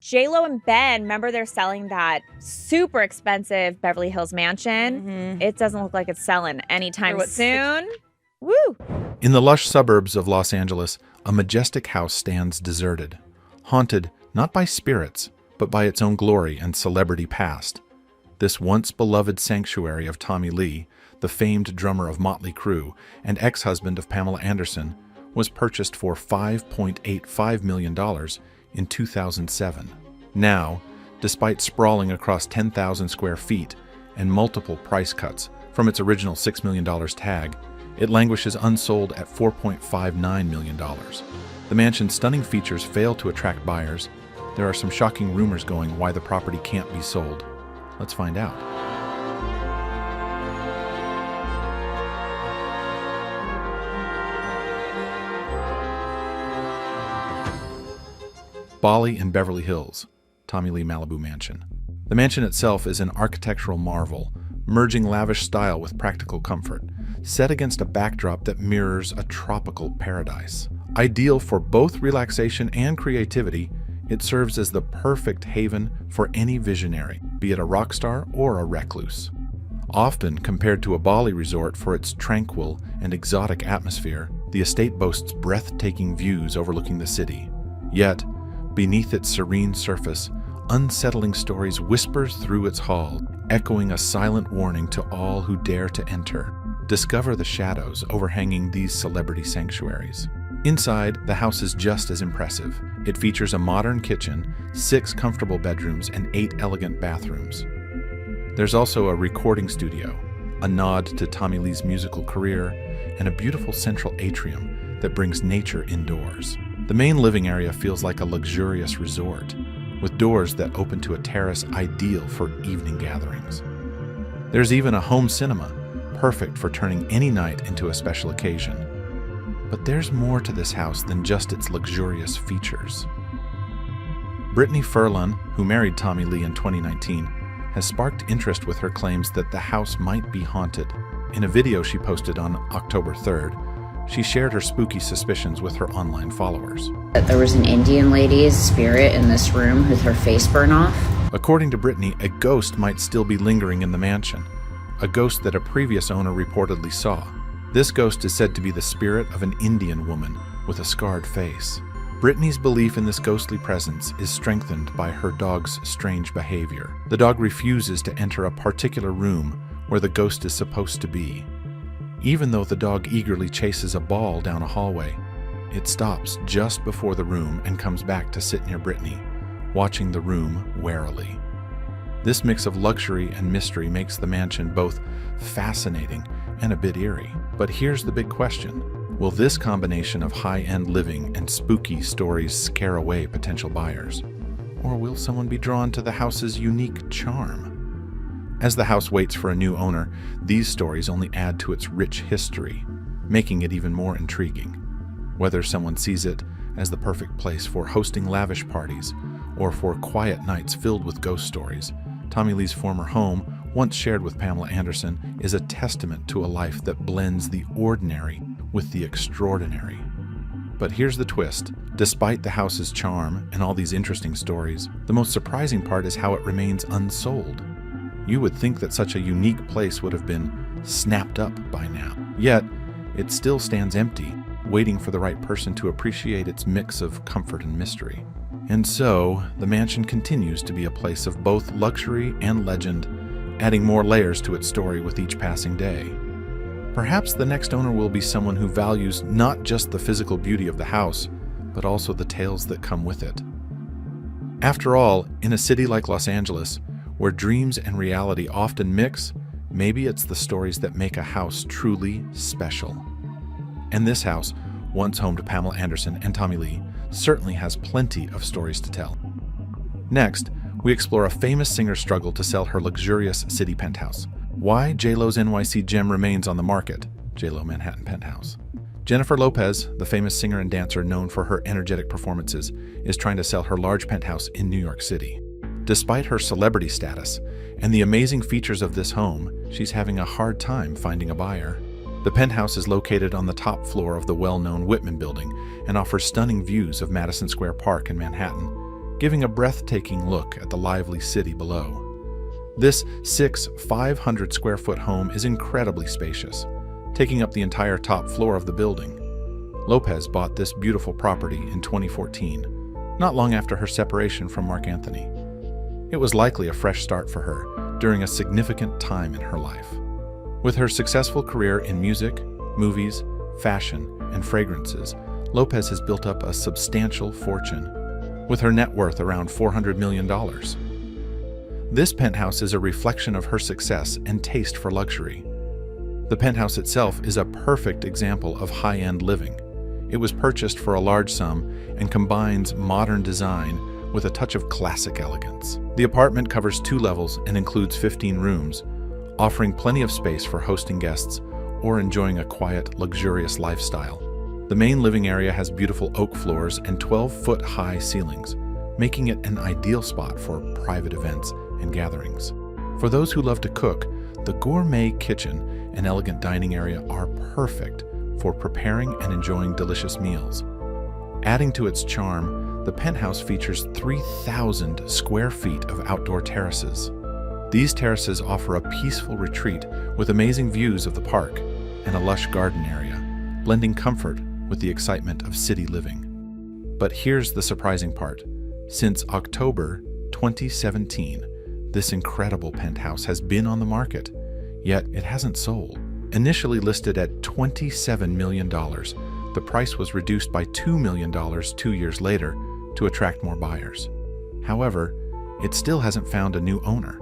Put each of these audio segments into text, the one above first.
J-Lo and Ben, remember they're selling that super expensive Beverly Hills mansion? It doesn't look like it's selling anytime soon. Woo! In the lush suburbs of Los Angeles, a majestic house stands deserted, haunted not by spirits, but by its own glory and celebrity past. This once beloved sanctuary of Tommy Lee, the famed drummer of Motley Crue and ex-husband of Pamela Anderson, was purchased for $5.85 million in 2007. Now, despite sprawling across 10,000 square feet and multiple price cuts from its original $6 million tag, it languishes unsold at $4.59 million. The mansion's stunning features fail to attract buyers. There are some shocking rumors going why the property can't be sold. Let's find out. Bali in Beverly Hills, Tommy Lee Malibu Mansion. The mansion itself is an architectural marvel, merging lavish style with practical comfort, set against a backdrop that mirrors a tropical paradise. Ideal for both relaxation and creativity, it serves as the perfect haven for any visionary, be it a rock star or a recluse. Often compared to a Bali resort for its tranquil and exotic atmosphere, the estate boasts breathtaking views overlooking the city. Yet, beneath its serene surface, unsettling stories whispers through its hall, echoing a silent warning to all who dare to enter. Discover the shadows overhanging these celebrity sanctuaries. Inside, the house is just as impressive. It features a modern kitchen, 6 comfortable bedrooms, and 8 elegant bathrooms. There's also a recording studio, a nod to Tommy Lee's musical career, and a beautiful central atrium that brings nature indoors. The main living area feels like a luxurious resort, with doors that open to a terrace ideal for evening gatherings. There's even a home cinema, perfect for turning any night into a special occasion. But there's more to this house than just its luxurious features. Brittany Furlan, who married Tommy Lee in 2019, has sparked interest with her claims that the house might be haunted. In a video she posted on October 3rd, she shared her spooky suspicions with her online followers. That there was an Indian lady's spirit in this room with her face burned off. According to Brittany, a ghost might still be lingering in the mansion, a ghost that a previous owner reportedly saw. This ghost is said to be the spirit of an Indian woman with a scarred face. Brittany's belief in this ghostly presence is strengthened by her dog's strange behavior. The dog refuses to enter a particular room where the ghost is supposed to be. Even though the dog eagerly chases a ball down a hallway, it stops just before the room and comes back to sit near Brittany, watching the room warily. This mix of luxury and mystery makes the mansion both fascinating and a bit eerie. But here's the big question. Will this combination of high-end living and spooky stories scare away potential buyers? Or will someone be drawn to the house's unique charm? As the house waits for a new owner, these stories only add to its rich history, making it even more intriguing. Whether someone sees it as the perfect place for hosting lavish parties or for quiet nights filled with ghost stories, Tommy Lee's former home, once shared with Pamela Anderson, is a testament to a life that blends the ordinary with the extraordinary. But here's the twist. Despite the house's charm and all these interesting stories, the most surprising part is how it remains unsold. You would think that such a unique place would have been snapped up by now. Yet, it still stands empty, waiting for the right person to appreciate its mix of comfort and mystery. And so, the mansion continues to be a place of both luxury and legend, adding more layers to its story with each passing day. Perhaps the next owner will be someone who values not just the physical beauty of the house, but also the tales that come with it. After all, in a city like Los Angeles, where dreams and reality often mix, maybe it's the stories that make a house truly special. And this house, once home to Pamela Anderson and Tommy Lee, certainly has plenty of stories to tell. Next, we explore a famous singer's struggle to sell her luxurious city penthouse. Why J-Lo's NYC gem remains on the market, J-Lo Manhattan Penthouse. Jennifer Lopez, the famous singer and dancer known for her energetic performances, is trying to sell her large penthouse in New York City. Despite her celebrity status and the amazing features of this home, she's having a hard time finding a buyer. The penthouse is located on the top floor of the well-known Whitman building and offers stunning views of Madison Square Park in Manhattan. giving a breathtaking look at the lively city below. This 500-square-foot home is incredibly spacious, taking up the entire top floor of the building. Lopez bought this beautiful property in 2014, not long after her separation from Mark Anthony. It was likely a fresh start for her during a significant time in her life. With her successful career in music, movies, fashion, and fragrances, Lopez has built up a substantial fortune, with her net worth around $400 million. This penthouse is a reflection of her success and taste for luxury. The penthouse itself is a perfect example of high-end living. It was purchased for a large sum and combines modern design with a touch of classic elegance. The apartment covers 2 levels and includes 15 rooms, offering plenty of space for hosting guests or enjoying a quiet, luxurious lifestyle. The main living area has beautiful oak floors and 12-foot-high ceilings, making it an ideal spot for private events and gatherings. For those who love to cook, the gourmet kitchen and elegant dining area are perfect for preparing and enjoying delicious meals. Adding to its charm, the penthouse features 3,000 square feet of outdoor terraces. These terraces offer a peaceful retreat with amazing views of the park and a lush garden area, blending comfort with the excitement of city living. But here's the surprising part. Since October 2017, this incredible penthouse has been on the market, yet it hasn't sold. Initially listed at $27 million, the price was reduced by $2 million 2 years later to attract more buyers. However, it still hasn't found a new owner.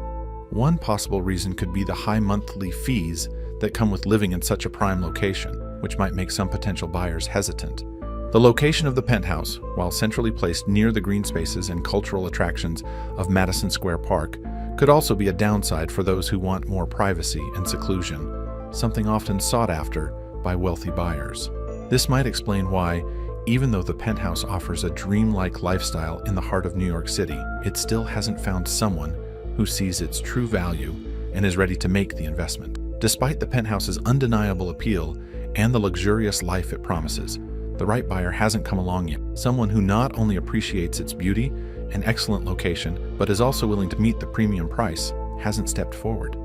One possible reason could be the high monthly fees that come with living in such a prime location, which might make some potential buyers hesitant. The location of the penthouse, while centrally placed near the green spaces and cultural attractions of Madison Square Park, could also be a downside for those who want more privacy and seclusion, something often sought after by wealthy buyers. This might explain why, even though the penthouse offers a dreamlike lifestyle in the heart of New York City, it still hasn't found someone who sees its true value and is ready to make the investment. Despite the penthouse's undeniable appeal and the luxurious life it promises, the right buyer hasn't come along yet. Someone who not only appreciates its beauty and excellent location, but is also willing to meet the premium price, hasn't stepped forward.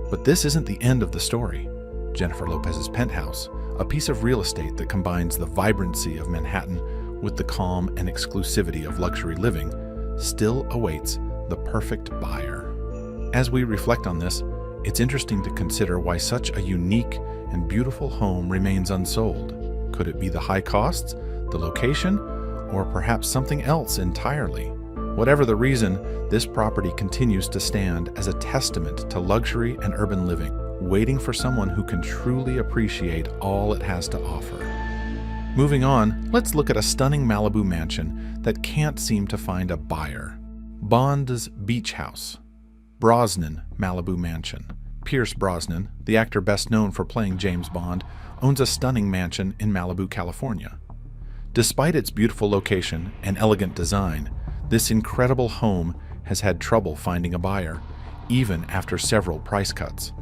But this isn't the end of the story. Jennifer Lopez's penthouse, a piece of real estate that combines the vibrancy of Manhattan with the calm and exclusivity of luxury living, still awaits the perfect buyer. As we reflect on this, it's interesting to consider why such a unique and beautiful home remains unsold. Could it be the high costs, the location, or perhaps something else entirely? Whatever the reason, this property continues to stand as a testament to luxury and urban living, waiting for someone who can truly appreciate all it has to offer. Moving on, let's look at a stunning Malibu mansion that can't seem to find a buyer. Bond's Beach House, Brosnan Malibu Mansion. Pierce Brosnan, the actor best known for playing James Bond, owns a stunning mansion in Malibu, California. Despite its beautiful location and elegant design, this incredible home has had trouble finding a buyer, even after several price cuts.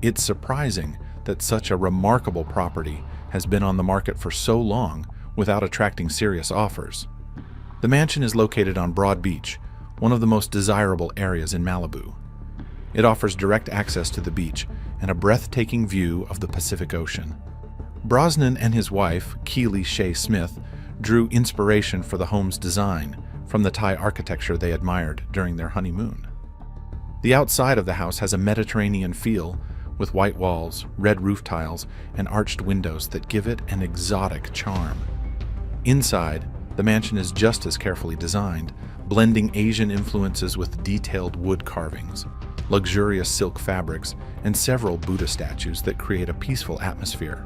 It's surprising that such a remarkable property has been on the market for so long without attracting serious offers. The mansion is located on Broad Beach, one of the most desirable areas in Malibu. It offers direct access to the beach and a breathtaking view of the Pacific Ocean. Brosnan and his wife, Keely Shea Smith, drew inspiration for the home's design from the Thai architecture they admired during their honeymoon. The outside of the house has a Mediterranean feel, with white walls, red roof tiles, and arched windows that give it an exotic charm. Inside, the mansion is just as carefully designed, blending Asian influences with detailed wood carvings, luxurious silk fabrics, and several Buddha statues that create a peaceful atmosphere.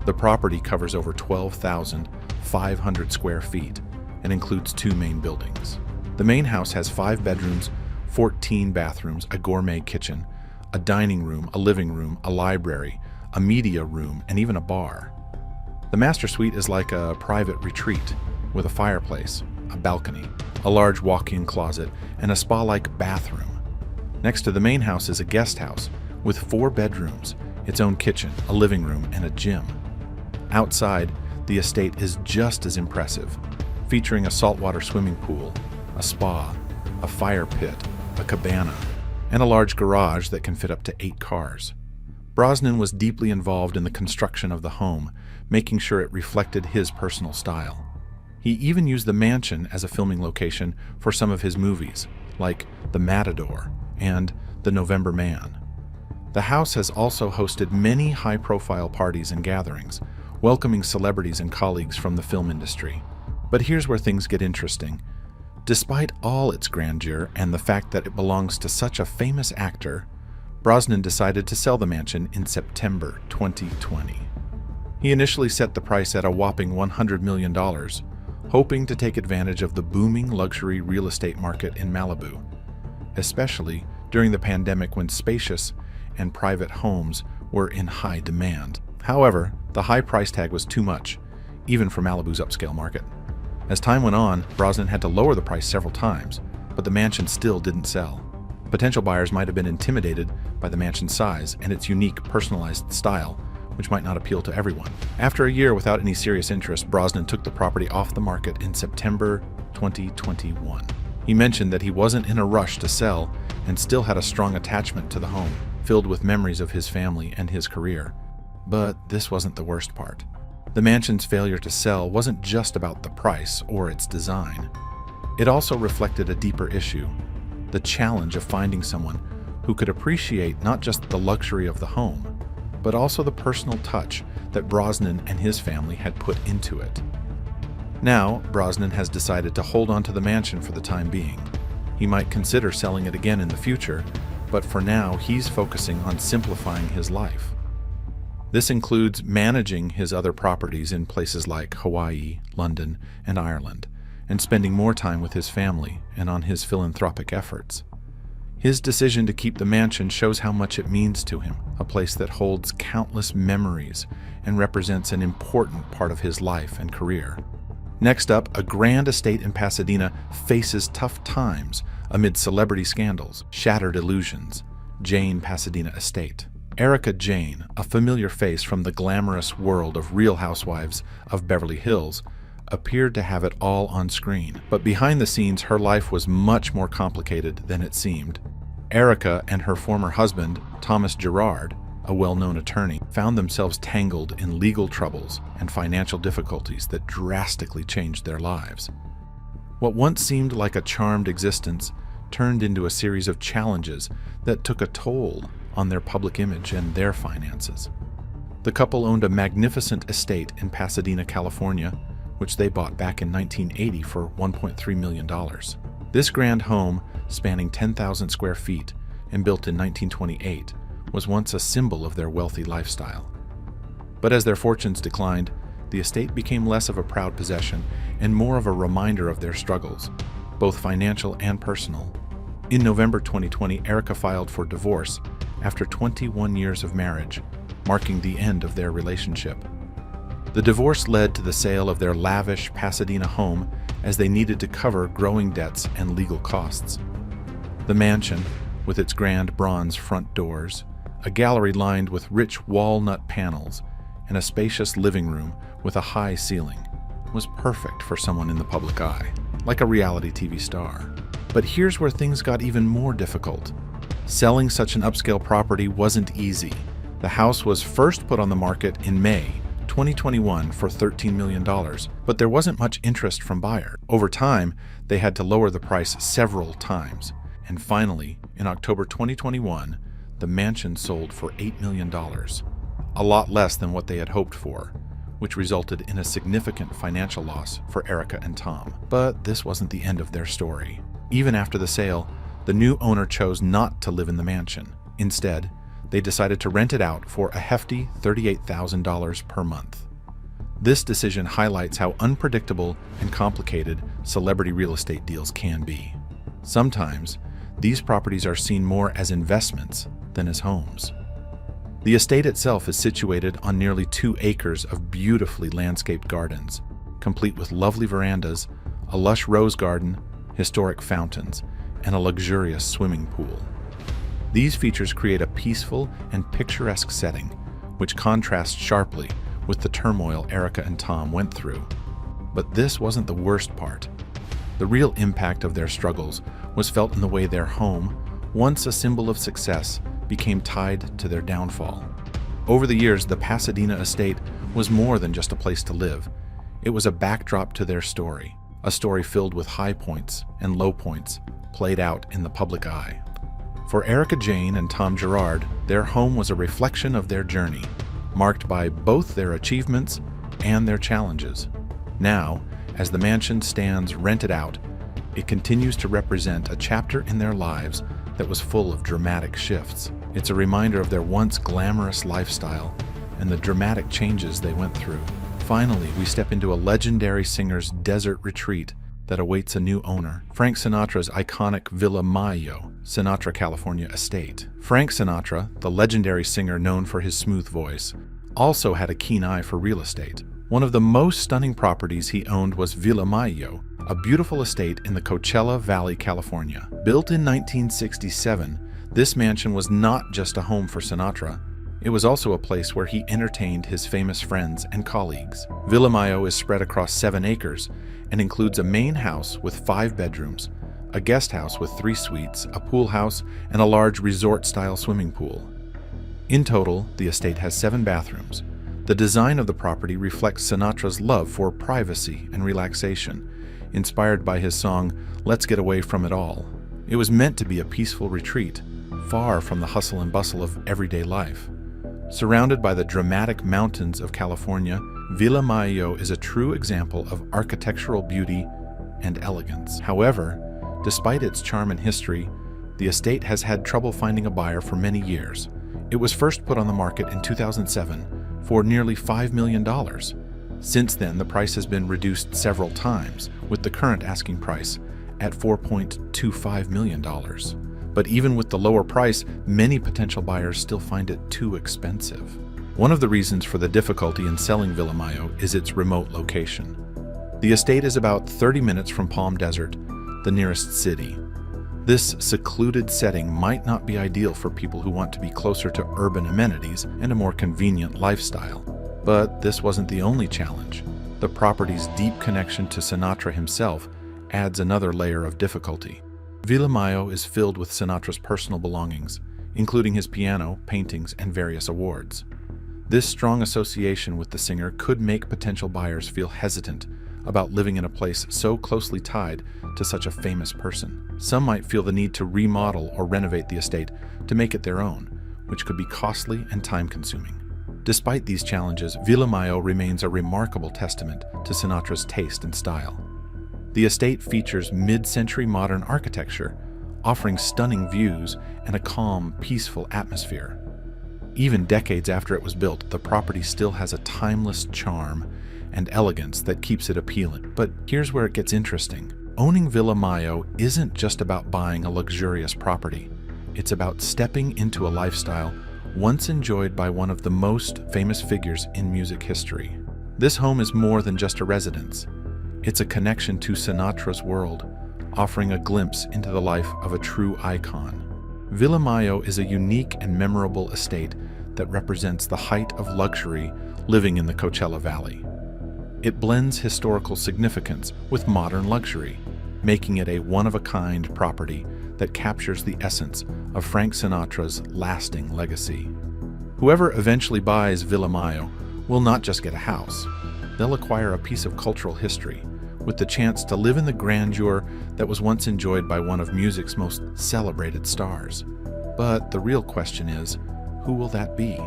The property covers over 12,500 square feet and includes 2 main buildings. The main house has 5 bedrooms, 14 bathrooms, a gourmet kitchen, a dining room, a living room, a library, a media room, and even a bar. The master suite is like a private retreat with a fireplace, a balcony, a large walk-in closet, and a spa-like bathroom. Next to the main house is a guest house with 4 bedrooms, its own kitchen, a living room, and a gym. Outside, the estate is just as impressive, featuring a saltwater swimming pool, a spa, a fire pit, a cabana, and a large garage that can fit up to 8 cars. Brosnan was deeply involved in the construction of the home, making sure it reflected his personal style. He even used the mansion as a filming location for some of his movies, like The Matador and The November Man. The house has also hosted many high-profile parties and gatherings, welcoming celebrities and colleagues from the film industry. But here's where things get interesting. Despite all its grandeur and the fact that it belongs to such a famous actor, Brosnan decided to sell the mansion in September 2020. He initially set the price at a whopping $100 million, hoping to take advantage of the booming luxury real estate market in Malibu, especially during the pandemic when spacious and private homes were in high demand. However, the high price tag was too much, even for Malibu's upscale market. As time went on, Brosnan had to lower the price several times, but the mansion still didn't sell. Potential buyers might have been intimidated by the mansion's size and its unique, personalized style, which might not appeal to everyone. After a year without any serious interest, Brosnan took the property off the market in September 2021. He mentioned that he wasn't in a rush to sell and still had a strong attachment to the home, filled with memories of his family and his career. But this wasn't the worst part. The mansion's failure to sell wasn't just about the price or its design. It also reflected a deeper issue: the challenge of finding someone who could appreciate not just the luxury of the home, but also the personal touch that Brosnan and his family had put into it. Now, Brosnan has decided to hold on to the mansion for the time being. He might consider selling it again in the future, but for now, he's focusing on simplifying his life. This includes managing his other properties in places like Hawaii, London, and Ireland, and spending more time with his family and on his philanthropic efforts. His decision to keep the mansion shows how much it means to him, a place that holds countless memories and represents an important part of his life and career. Next up, a grand estate in Pasadena faces tough times amid celebrity scandals, shattered illusions. Jane Pasadena Estate. Erica Jane, a familiar face from the glamorous world of Real Housewives of Beverly Hills, appeared to have it all on screen. But behind the scenes, her life was much more complicated than it seemed. Erica and her former husband, Thomas Gerard, a well-known attorney, found themselves tangled in legal troubles and financial difficulties that drastically changed their lives. What once seemed like a charmed existence turned into a series of challenges that took a toll on their public image and their finances. The couple owned a magnificent estate in Pasadena, California, which they bought back in 1980 for $1.3 million. This grand home, spanning 10,000 square feet and built in 1928, was once a symbol of their wealthy lifestyle. But as their fortunes declined, the estate became less of a proud possession and more of a reminder of their struggles, both financial and personal. In November 2020, Erica filed for divorce after 21 years of marriage, marking the end of their relationship. The divorce led to the sale of their lavish Pasadena home as they needed to cover growing debts and legal costs. The mansion, with its grand bronze front doors, a gallery lined with rich walnut panels, and a spacious living room with a high ceiling, was perfect for someone in the public eye, like a reality TV star. But here's where things got even more difficult. Selling such an upscale property wasn't easy. The house was first put on the market in May 2021 for $13 million, but there wasn't much interest from buyers. Over time, they had to lower the price several times. And finally, in October 2021, the mansion sold for $8 million, a lot less than what they had hoped for, which resulted in a significant financial loss for Erica and Tom. But this wasn't the end of their story. Even after the sale, the new owner chose not to live in the mansion. Instead, they decided to rent it out for a hefty $38,000 per month. This decision highlights how unpredictable and complicated celebrity real estate deals can be. Sometimes, these properties are seen more as investments than as homes. The estate itself is situated on nearly 2 acres of beautifully landscaped gardens, complete with lovely verandas, a lush rose garden, historic fountains, and a luxurious swimming pool. These features create a peaceful and picturesque setting, which contrasts sharply with the turmoil Erica and Tom went through. But this wasn't the worst part. The real impact of their struggles was felt in the way their home, once a symbol of success, became tied to their downfall. Over the years, the Pasadena estate was more than just a place to live. It was a backdrop to their story, a story filled with high points and low points, played out in the public eye. For Erica Jane and Tom Gerard, their home was a reflection of their journey, marked by both their achievements and their challenges. Now, as the mansion stands rented out, it continues to represent a chapter in their lives that was full of dramatic shifts. It's a reminder of their once glamorous lifestyle and the dramatic changes they went through. Finally, we step into a legendary singer's desert retreat that awaits a new owner, Frank Sinatra's iconic Villa Mayo, Sinatra, California estate. Frank Sinatra, the legendary singer known for his smooth voice, also had a keen eye for real estate. One of the most stunning properties he owned was Villa Mayo, a beautiful estate in the Coachella Valley, California. Built in 1967, this mansion was not just a home for Sinatra, it was also a place where he entertained his famous friends and colleagues. Villa Mayo is spread across 7 acres and includes a main house with 5 bedrooms, a guest house with 3 suites, a pool house, and a large resort-style swimming pool. In total, the estate has 7 bathrooms. The design of the property reflects Sinatra's love for privacy and relaxation, inspired by his song, "Let's Get Away From It All." It was meant to be a peaceful retreat, far from the hustle and bustle of everyday life. Surrounded by the dramatic mountains of California, Villa Mayo is a true example of architectural beauty and elegance. However, despite its charm and history, the estate has had trouble finding a buyer for many years. It was first put on the market in 2007 for nearly $5 million. Since then, the price has been reduced several times, with the current asking price at $4.25 million. But even with the lower price, many potential buyers still find it too expensive. One of the reasons for the difficulty in selling Villa Mayo is its remote location. The estate is about 30 minutes from Palm Desert, the nearest city. This secluded setting might not be ideal for people who want to be closer to urban amenities and a more convenient lifestyle. But this wasn't the only challenge. The property's deep connection to Sinatra himself adds another layer of difficulty. Villa Mayo is filled with Sinatra's personal belongings, including his piano, paintings, and various awards. This strong association with the singer could make potential buyers feel hesitant about living in a place so closely tied to such a famous person. Some might feel the need to remodel or renovate the estate to make it their own, which could be costly and time-consuming. Despite these challenges, Villa Mayo remains a remarkable testament to Sinatra's taste and style. The estate features mid-century modern architecture, offering stunning views and a calm, peaceful atmosphere. Even decades after it was built, the property still has a timeless charm and elegance that keeps it appealing. But here's where it gets interesting. Owning Villa Mayo isn't just about buying a luxurious property. It's about stepping into a lifestyle once enjoyed by one of the most famous figures in music history. This home is more than just a residence. It's a connection to Sinatra's world, offering a glimpse into the life of a true icon. Villa Mayo is a unique and memorable estate that represents the height of luxury living in the Coachella Valley. It blends historical significance with modern luxury, making it a one-of-a-kind property that captures the essence of Frank Sinatra's lasting legacy. Whoever eventually buys Villa Mayo will not just get a house. They'll acquire a piece of cultural history, with the chance to live in the grandeur that was once enjoyed by one of music's most celebrated stars. But the real question is, who will that be?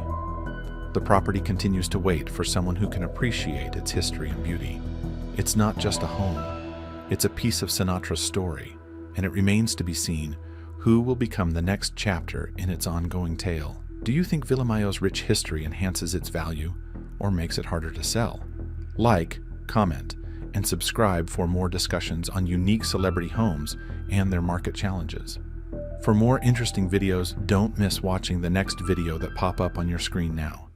The property continues to wait for someone who can appreciate its history and beauty. It's not just a home, it's a piece of Sinatra's story, and it remains to be seen who will become the next chapter in its ongoing tale. Do you think Villa Mayo's rich history enhances its value or makes it harder to sell? Like, comment, and subscribe for more discussions on unique celebrity homes and their market challenges. For more interesting videos, don't miss watching the next video that pop up on your screen now.